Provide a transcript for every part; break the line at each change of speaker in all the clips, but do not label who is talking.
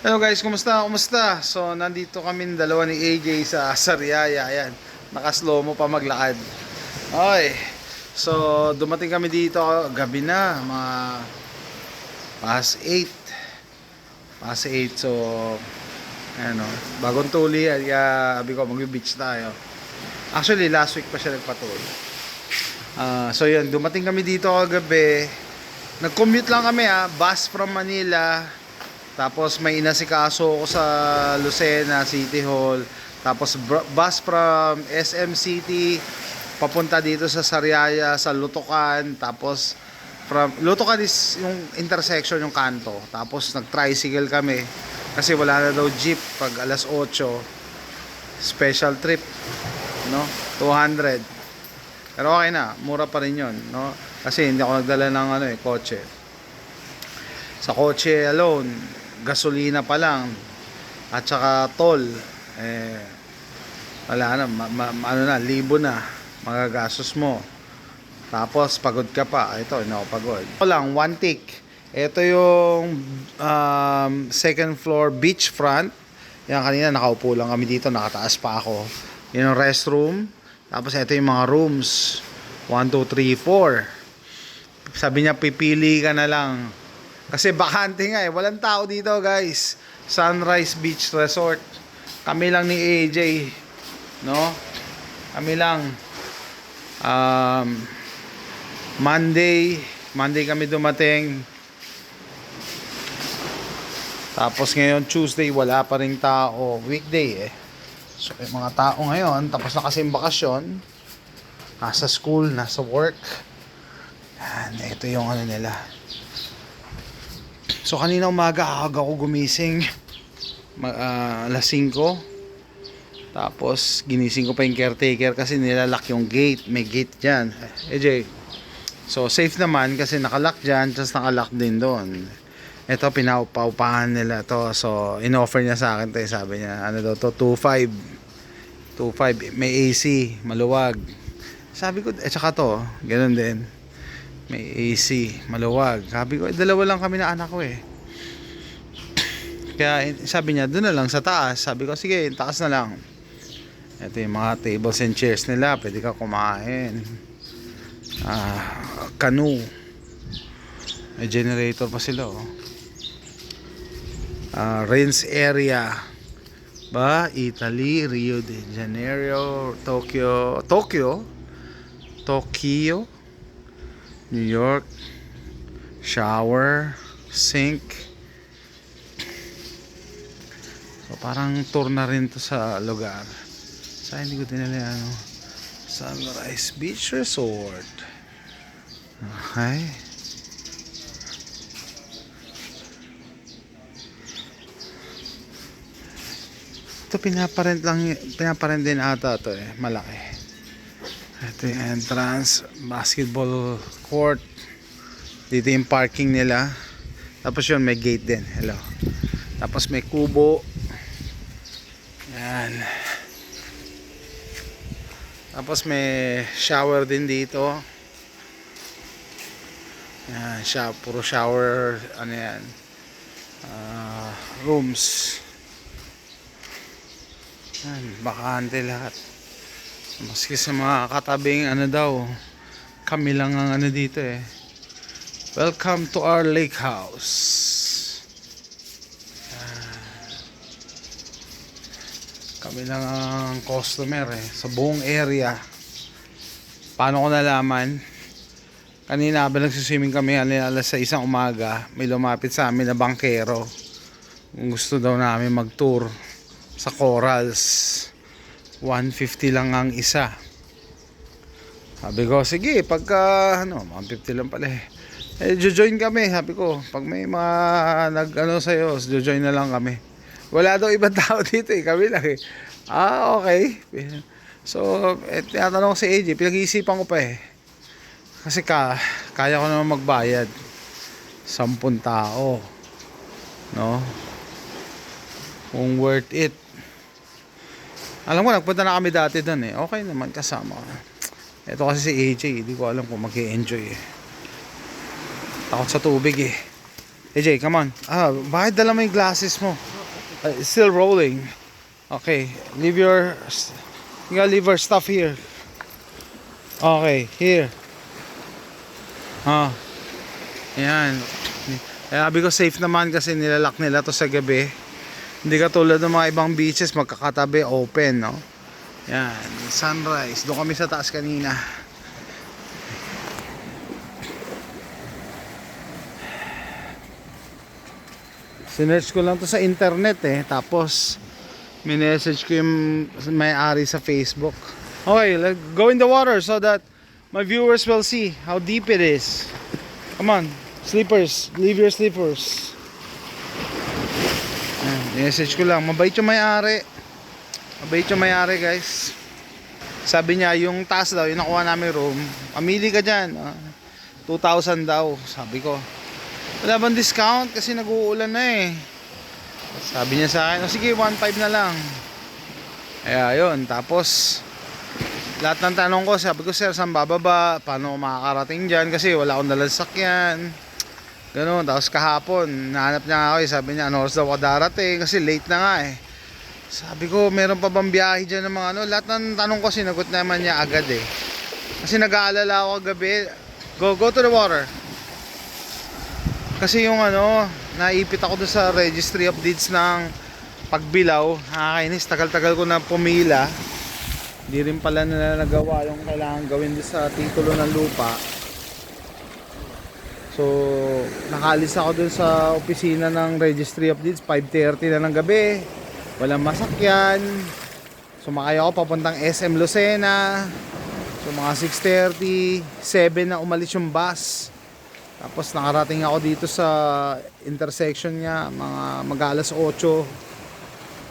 Hello guys, kumusta? Kumusta? So, nandito kami dalawa ni AJ sa Sariaya. Ayan, naka-slow mo pa maglakad. Okay. So, dumating kami dito gabi na, mga past 8. Past 8. So, ano, bagong tuli. Kaya, sabi ko, mag-beach tayo. Actually, last week pa siya nagpatuli. So, yun, dumating kami dito kagabi. Nag-commute lang kami bus from Manila. Tapos may inasikaso ko sa Lucena City Hall. Tapos bus from SM City papunta dito sa Sariaya, sa Lutukan. Tapos from Lutukan is yung intersection, yung kanto. Tapos nag-tricycle kami kasi wala na daw jeep pag alas 8. Special trip, no? 200. Pero okay na, mura pa rin 'yon, no? Kasi hindi ako nagdala ng kotse. Sa kotse alone, gasolina pa lang at saka toll, wala na, ano na, 1,000 na magagastos mo. Tapos pagod ka pa. Ito, hindi ako pagod. Ito lang, one tick. Ito yung second floor beachfront. Yan, kanina nakaupo lang kami dito, nakataas pa ako. Yan yung restroom. Tapos ito yung mga rooms, 1, 2, 3, 4. Sabi niya pipili ka na lang kasi bakante nga walang tao dito guys. Sunrise Beach Resort. Kami lang ni AJ, no? Kami lang. Monday kami dumating. Tapos ngayon Tuesday wala pa ring tao. Weekday So yung mga tao ngayon tapos na kasi yung bakasyon. Nasa school, nasa work. Yan, ito yung nila. So kanina umaga aga ako gumising, alas 5. Tapos ginising ko pa yung caretaker kasi nilalak yung gate. May gate dyan, AJ. So safe naman kasi nakalock dyan, tapos nakalock din doon. Ito pinapaupahan nila to. So inoffer niya sa akin to, sabi niya ano daw to, 2.5 may AC, maluwag. Sabi ko tsaka to ganoon din, may AC, maluwag. Sabi ko, dalawa lang kami na anak ko Kaya sabi niya, doon na lang sa taas. Sabi ko, sige, taas na lang. Ito yung mga tables and chairs nila. Pwede ka kumain. Canoe. May generator pa sila, rinse area. Italy, Rio de Janeiro, Tokyo, New York, shower, sink. So parang tour na rin to sa lugar. Sa hindi ko dinala Sunrise Beach Resort. Okay. Ito pinaparent din ata to malaki. Ito yung entrance, basketball court. Dito yung parking nila. Tapos yun, may gate din. Hello. Tapos may kubo. Yan. Tapos may shower din dito. Yan, puro shower, yan. Rooms. Yan, bakante lahat. Maski sa mga katabing daw, kami lang ang dito Welcome to our lake house. Kami lang ang customer sa buong area. Paano ko nalaman? Kanina habang nagsiswimming kami alas 6 ng umaga, may lumapit sa amin na bangkero. Gusto daw namin mag-tour sa corals. 150 lang ang isa. Sabi ko, sige, pagka 150 lang pala jojoin kami. Sabi ko, pag may mga sa'yo, jojoin na lang kami. Wala daw ibang tao dito kami lang okay. So, tinatanong ko si AJ, pinag-iisipan ko pa kasi kaya ko naman magbayad 10 tao, no? Kung worth it. Alam ko, nagpunta na kami dati doon okay naman kasama. Ito kasi si AJ, hindi ko alam kung mag-e-enjoy takot sa tubig AJ, come on. Bakit dala mo yung glasses mo? It's still rolling. Okay, leave your... You gotta leave your stuff here. Okay, here. Yan. Sabi ko safe naman kasi nilalak nila to sa gabi. Hindi katulad ng mga ibang beaches, magkakatabi, open, no? Yan, sunrise. Doon kami sa taas kanina. Sinearch ko lang to sa internet tapos minessage ko yung may-ari sa Facebook. Okay, let's go in the water so that my viewers will see how deep it is. Come on, slippers, leave your slippers. Message ko lang, mabait yung may-ari. Mabait yung may-ari, guys. Sabi niya, yung taas daw, yung nakuha namin room, pamili ka dyan. 2,000 daw, sabi ko. Wala bang discount kasi nag-uulan na Sabi niya sa akin, sige 1.5 na lang. Ayun, tapos lahat ng tanong ko, sabi ko, sir, saan bababa? Paano makakarating dyan? Kasi wala akong dalang sakyan. Ganun, tapos kahapon nahanap niya ako, sabi niya, ano oras daw ako darating? Kasi late na nga Sabi ko, meron pa bang biyahe dyan ng mga lahat ng tanong ko sinagot naman niya agad Kasi nag-aalala ako gabi. Go to the water. Kasi yung naipit ako doon sa registry of deeds ng pagbilaw. Nakakainis, tagal-tagal ko na pumila. Hindi rin pala na nagawa yung kailangan gawin doon sa titulo ng lupa. So, nakaalis ako doon sa opisina ng registry of deeds 5:30 na ng gabi. Walang masakyan. Sumakay ako papuntang SM Lucena. So, mga 6:30, 7 na umalis yung bus. Tapos nakarating ako dito sa intersection niya, mga mag-alas 8,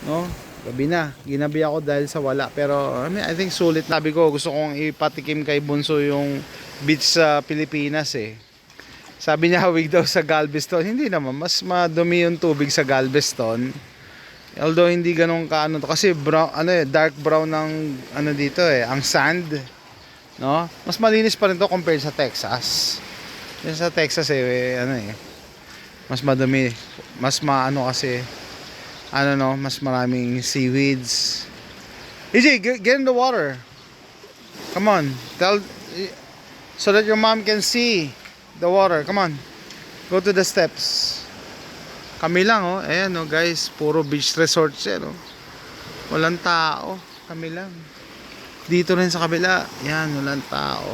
no? Gabi na. Ginabi ako dahil sa wala. Pero I think sulit. Sabi ko, gusto kong ipatikim kay Bunso yung beach sa Pilipinas Sabi niya hawig daw sa Galveston. Hindi naman, mas madumi yung tubig sa Galveston. Although hindi ganun kaano to kasi brown, dark brown ng dito ang sand, no? Mas malinis pa rin to compared sa Texas. Yung sa Texas mas madumi, mas kasi mas maraming seaweeds. EJ, get in the water. Come on, so that your mom can see the water. Come on, go to the steps. Kami lang ayan guys, puro beach resorts walang tao, kami lang. Dito rin sa kabila, yan, walang tao.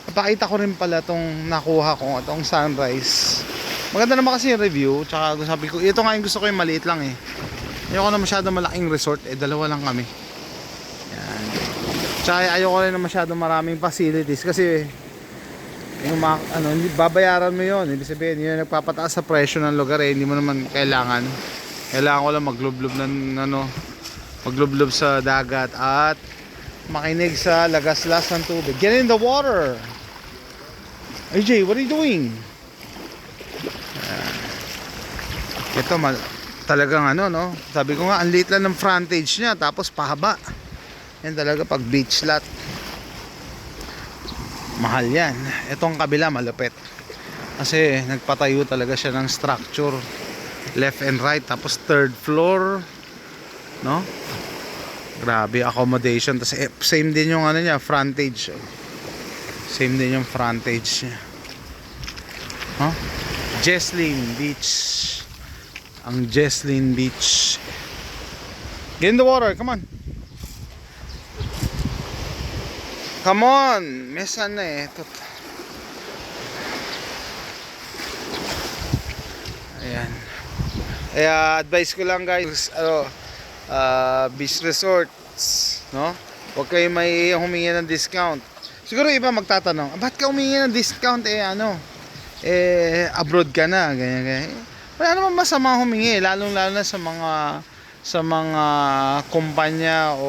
Napakita ko rin pala tong nakuha ko, itong sunrise. Maganda naman kasi yung review. Tsaka sabi ko, ito nga yung gusto ko yung maliit lang ayoko na masyado malaking resort, dalawa lang kami. Yan. Tsaka ayoko rin na masyado maraming facilities kasi yung babayaran mo yun. Ibig sabihin, yun nagpapataas sa presyo ng lugar hindi mo naman kailangan ko lang maglublob sa dagat at makinig sa lagaslas ng tubig. Get in the water. AJ, what are you doing? Ito talagang sabi ko nga, ang liit lang ng frontage niya tapos pahaba. Yan talaga pag beach lot. Mahal yan. Itong kabila malupit. Kasi nagpatayo talaga siya ng structure. Left and right tapos third floor. No? Grabe, accommodation. Tapos same din yung niya, frontage. Same din yung frontage niya. Jesslyn Beach. Ang Jesslyn Beach. Get in the water, come on. Come on. Mesan na Ayan. Kaya advice ko lang guys, beach resorts, no? Huwag kayo may humingi ng discount. Siguro iba magtatanong, ba't ka humingi ng discount abroad ka na, ganyan. Wala naman masama humingi, lalo na sa mga kumpanya o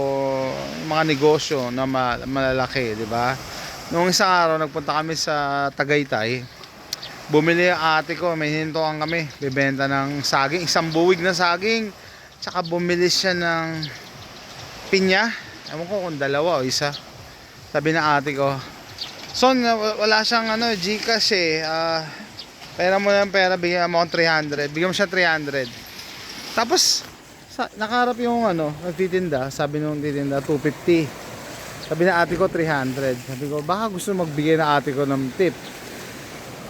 mga negosyo na malalaki, di ba? Noong isang araw nagpunta kami sa Tagaytay. Bumili ang ate ko, may hintuan kami, bibenta ng saging, isang buwig na saging. Tsaka bumili siya ng pinya. Ewan ko kung dalawa o isa. Sabi na ate ko, Son, wala siyang Gcash pera mo ng pera, bigyan mo akong 300. Bigyan mo siya 300. Tapos, nakaharap yung nagtitinda. Sabi nung titinda, 250. Sabi na ate ko, 300. Sabi ko, baka gusto magbigay na ate ko ng tip.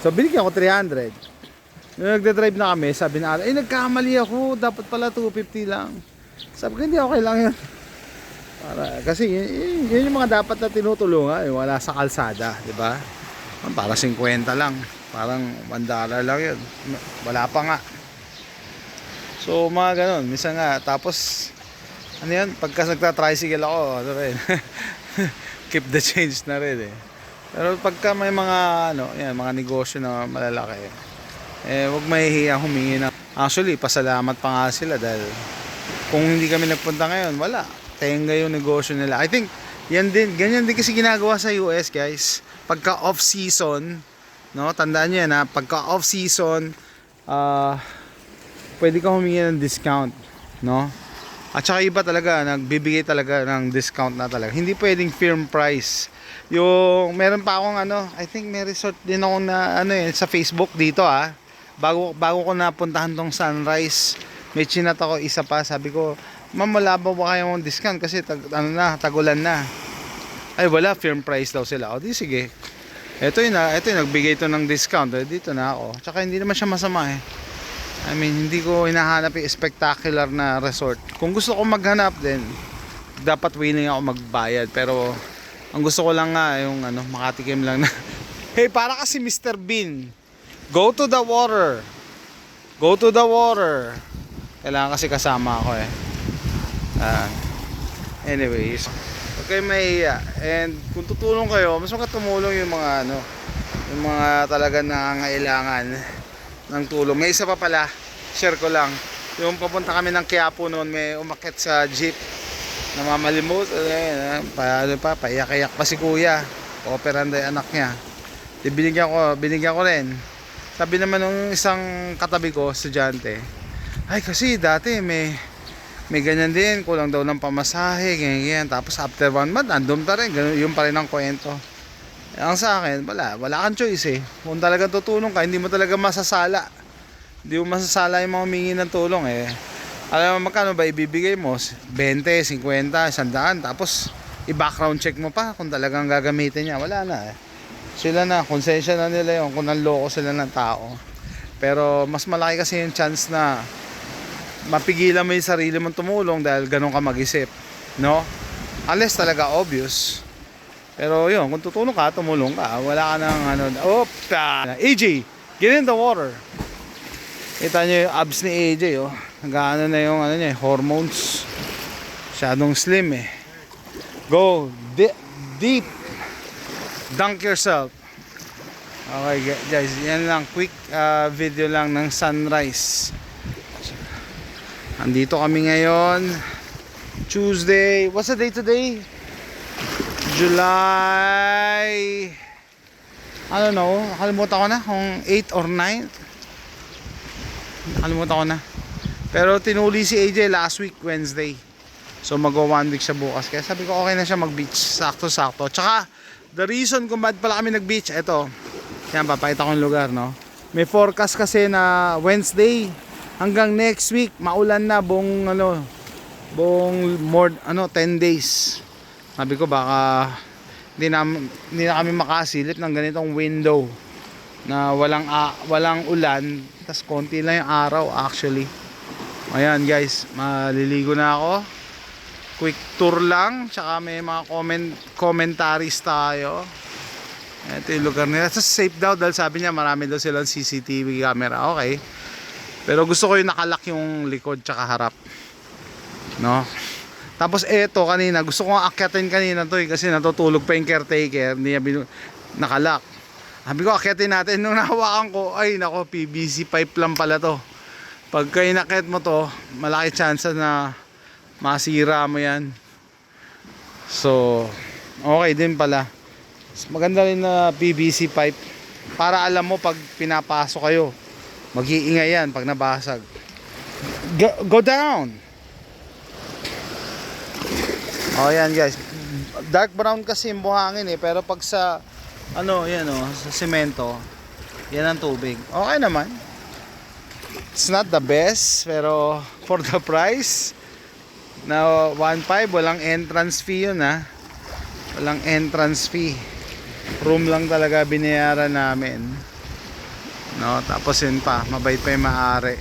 So, binigyan ko 300. Nung nagde-drive na kami, sabi na ate, nagkamali ako. Dapat pala 250 lang. Sabi ko, hindi, okay lang yun. Kasi yun yung mga dapat na tinutulungan. Wala sa kalsada, di ba? Para 50 lang. Parang $1 lang yun. Wala pa nga. So mga ganun. Minsan nga. Tapos ano yan? Pagka nagta-tricycle ako, ano rin. Keep the change na rin eh. Pero pagka may mga yan, mga negosyo na malalaki, wag mahihiyang humingi na. Actually, pasalamat pa nga sila dahil kung hindi kami nagpunta ngayon, wala. Tenga yung negosyo nila. I think ganyan din kasi ginagawa sa US, guys. Pagka off season, tandaan niyo yan, pagka off season, pwede kang humingi ng discount, At saka iba talaga, nagbibigay talaga ng discount na talaga. Hindi pwedeng firm price. Yung meron pa akong I think may resort din ako na sa Facebook dito bago ko napuntahan tong Sunrise, may chinat ako isa pa, sabi ko, ma'am, wala ba kayong discount kasi tagulan na. Ay wala, firm price daw sila. O di sige, ito yung nagbigay to ng discount, dito na ako. Tsaka hindi naman siya masama I mean, hindi ko hinahanap yung spectacular na resort. Kung gusto ko maghanap din, dapat willing ako magbayad. Pero ang gusto ko lang nga yung makatikim lang na hey, para kasi Mr. Bean, go to the water, go to the water. Kailangan kasi kasama ako anyways, huwag kayo mahiya. And kung tutulong kayo, mas tumulong yung mga yung mga talaga nangangailangan ng tulong. May isa pa pala, share ko lang. Yung papunta kami ng Quiapo noon, may umakyat sa jeep, namamalimot, paiyak-iyak pa si kuya, operanda yung anak niya. Binigyan ko rin. Sabi naman ng isang katabi ko, estudyante, ay kasi dati may ganyan din, kulang daw ng pamasahe, ganyan. Tapos after 1 month, andun pa rin, ganun, yun pa rin ang kwento. Ang sa akin, wala kang choice Kung talagang tutulong ka, hindi mo talaga masasala. Hindi mo masasala yung mga humingi ng tulong Alam mo magkano ba ibibigay mo? 20, 50, 100, tapos i-background check mo pa kung talagang gagamitin niya. Wala na Sila na, konsensya na nila yun kung nanloko sila ng tao. Pero mas malaki kasi yung chance na mapigilan mo yung sarili mong tumulong dahil ganun ka mag-isip, unless talaga obvious. Pero yun, kung tutulong ka, tumulong ka, wala ka ng AJ, get in the water. Kita nyo yung abs ni AJ nag-ano na yung niya, hormones, masyadong slim go deep, dunk yourself. Okay guys, yan lang, quick video lang ng sunrise. Andito kami ngayon, Tuesday. What's the day today? July, I don't know, nakalimutan ko na kung 8 or 9. Nakalimutan ko na. Pero tinuli si AJ last week, Wednesday. So mag-1 week siya bukas. Kaya sabi ko okay na siya mag-beach. Sakto-sakto. Tsaka, the reason kung ba't pala kami nag-beach, eto. Yan, papakita ko yung lugar, May forecast kasi na Wednesday hanggang next week maulan na buong 10 days. Sabi ko baka hindi na kami makasilip ng ganitong window na walang ulan, tas konti lang yung araw actually. Ayan guys, maliligo na ako. Quick tour lang, tsaka may mga commentaries tayo. Ito yung lugar nila. Sa safe daw dahil sabi niya marami daw silang CCTV camera. Okay. Pero gusto ko yung nakalak yung likod tsaka harap. Tapos eto kanina, gusto ko akyatin kanina to kasi natutulog pa yung caretaker, hindi niya nakalak. Sabi ko akyatin natin, nung nahawakan ko, ay nako, PVC pipe lang pala to. Pagka inakyat mo to, malaki chance na masira mo yan. So, okay din pala. Maganda rin na PVC pipe para alam mo pag pinapasok kayo, mag-iingay yan pag nabasag. Go down. Oh yan guys, dark brown kasi yung buhangin pero pag sa sa semento Yan ang tubig. Okay naman. It's not the best, pero for the price na 1.5, walang entrance fee yun ha. Walang entrance fee. Room lang talaga binayaran namin. No, tapos yun pa, mabait pa yung maaari.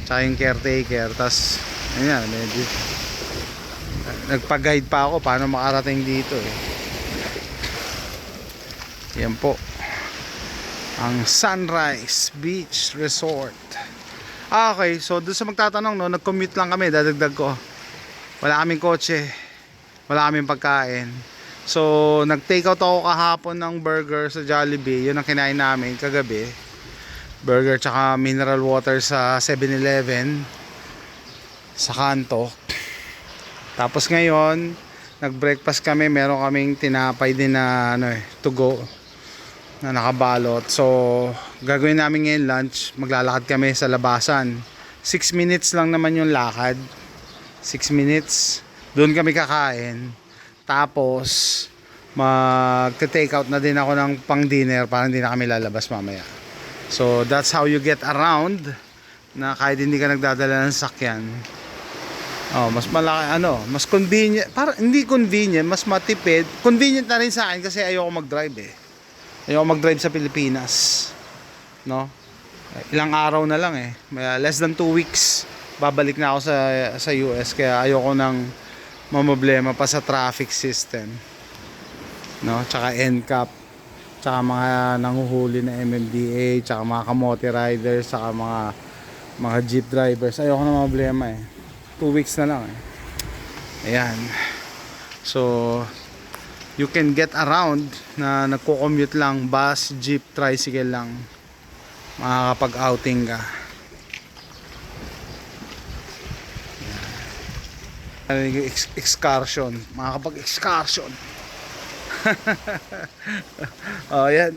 Tsaka yung caretaker. Tapos, ayan, medyo nagpag-guide pa ako paano makarating dito eh. Yan po ang Sunrise Beach Resort. Okay, so doon sa magtatanong, no, nag-commute lang kami, dadagdag ko. Wala kaming kotse, wala kaming pagkain. So nag-take out ako kahapon ng burger sa Jollibee. Yun ang kinain namin kagabi. Burger tsaka mineral water sa 7-Eleven sa kanto. Tapos ngayon nag-breakfast kami, meron kaming tinapay din na to go na nakabalot. So gagawin namin ngayon lunch, maglalakad kami sa labasan. 6 minutes lang naman yung lakad. 6 minutes. Doon kami kakain. Tapos mag-take out na din ako ng pang dinner para hindi na kami lalabas mamaya. So that's how you get around na kahit hindi ka nagdadala ng sakyan. Oh, mas malaki mas convenient, para hindi convenient, mas matipid. Convenient na rin sa akin kasi ayoko mag-drive eh. Ayoko mag-drive sa Pilipinas. No? Ilang araw na lang eh. Less than 2 weeks babalik na ako sa US, kaya ayoko nang mamblema pa sa traffic system. No? Tsaka NCAP, tsaka mga nanguhuli na MMDA, tsaka mga kamote riders, tsaka mga jeep drivers. Ayoko na mamblema eh. 2 weeks na lang eh. Ayan. So you can get around na nagko-commute lang, bus, jeep, tricycle lang, makakapag-outing ka. Excursion, makakapag-excursion. Oh, yan.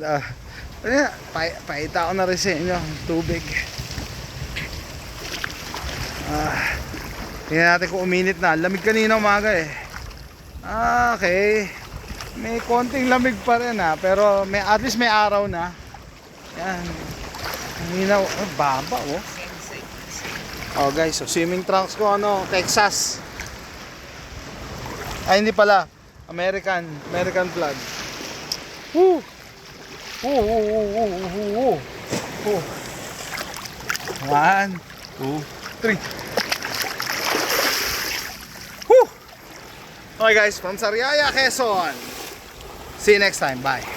Paita ko na rin sa inyo tubig. Tingnan natin kung uminit na. Lamig kanina umaga eh. Okay. May konting lamig pa rin pero at least may araw na. Yan. Kanina, baba oh. Oh guys, so swimming trunks ko Texas. Ay hindi pala, American flag. Woo! Woo! 1, 2, 3. Woo! Okay guys, from Sariaya, Quezon. See you next time. Bye.